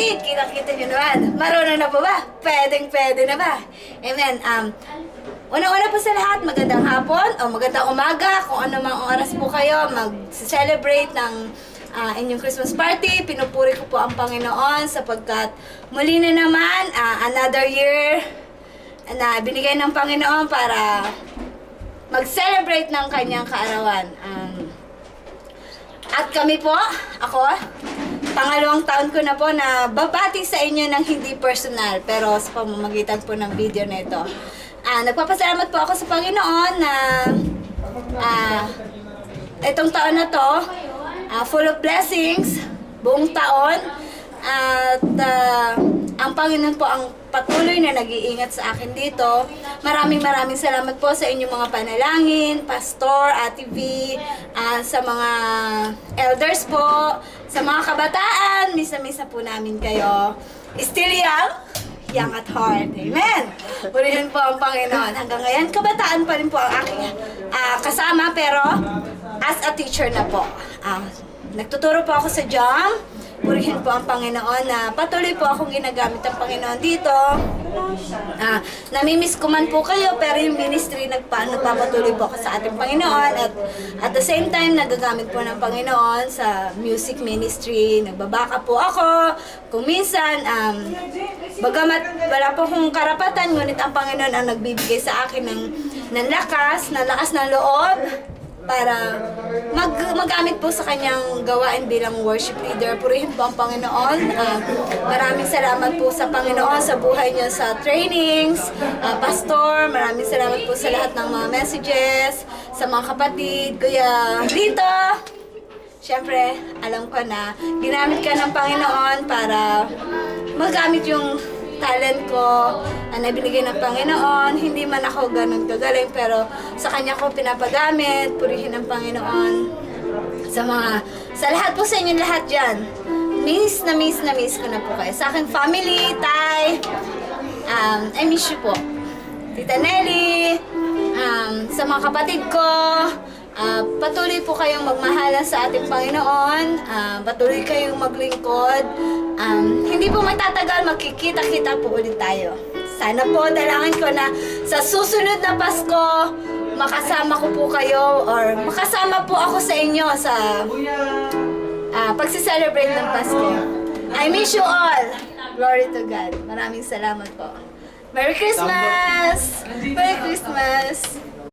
kapatid, kita-kita nyo naman. Marunong na po ba? Pwede na ba? Amen. Una-una po sa lahat, magandang hapon o magandang umaga. Kung ano mang oras po kayo, mag-celebrate ng inyong Christmas party. Pinupuri ko po ang Panginoon sapagkat muli na naman, another year na binigay ng Panginoon para mag-celebrate ng kanyang kaarawan. At kami po, ako, pangalawang taon ko na po na babati sa inyo ng hindi personal pero sa pamamagitan po ng video na ito. Nagpapasalamat po ako sa Panginoon na itong taon na to, full of blessings, buong taon. At ang Panginoon po ang patuloy na nag-iingat sa akin dito. Maraming salamat po sa inyong mga panalangin, Pastor, Ate V, sa mga elders po, sa mga kabataan, misa-misa po namin kayo. Still young at heart. Amen! Purihin po ang Panginoon. Hanggang ngayon, kabataan pa rin po ang aking kasama, pero as a teacher na po. Nagtuturo po ako sa JAM. Purihin po ang Panginoon na patuloy po akong ginagamit ng Panginoon dito. Namimiss ko man po kayo, pero yung ministry nagpapatuloy po ako sa ating Panginoon. At the same time, nagagamit po ng Panginoon sa music ministry. Nagbabaka po ako. Kung minsan, bagamat wala po akong karapatan, ngunit ang Panginoon ang nagbibigay sa akin ng lakas ng loob para magamit po sa kanyang gawain bilang worship leader. Purihin po ang Panginoon. Maraming salamat po sa Panginoon sa buhay niyo sa trainings. Pastor, maraming salamat po sa lahat ng mga messages, sa mga kapatid, kuya dito. Siyempre, alam ko na ginamit ka ng Panginoon para magamit yung talent ko na binigay ng Panginoon. Hindi man ako ganun kagaling, pero sa Kanya ko pinapagamit. Purihin ang Panginoon sa lahat po sa inyo lahat dyan. Miss ko na po kayo. Sa aking family, Tay, I miss you po. Tita Nelly, sa mga kapatid ko, patuloy po kayong magmahalan sa ating Panginoon. Patuloy kayong maglingkod. Hindi po matatagal, magkikita-kita po ulit tayo. Sana po, dalangin ko na sa susunod na Pasko, makasama ko po kayo or makasama po ako sa inyo sa pagsi-celebrate ng Pasko. I miss you all. Glory to God. Maraming salamat po. Merry Christmas! Merry Christmas!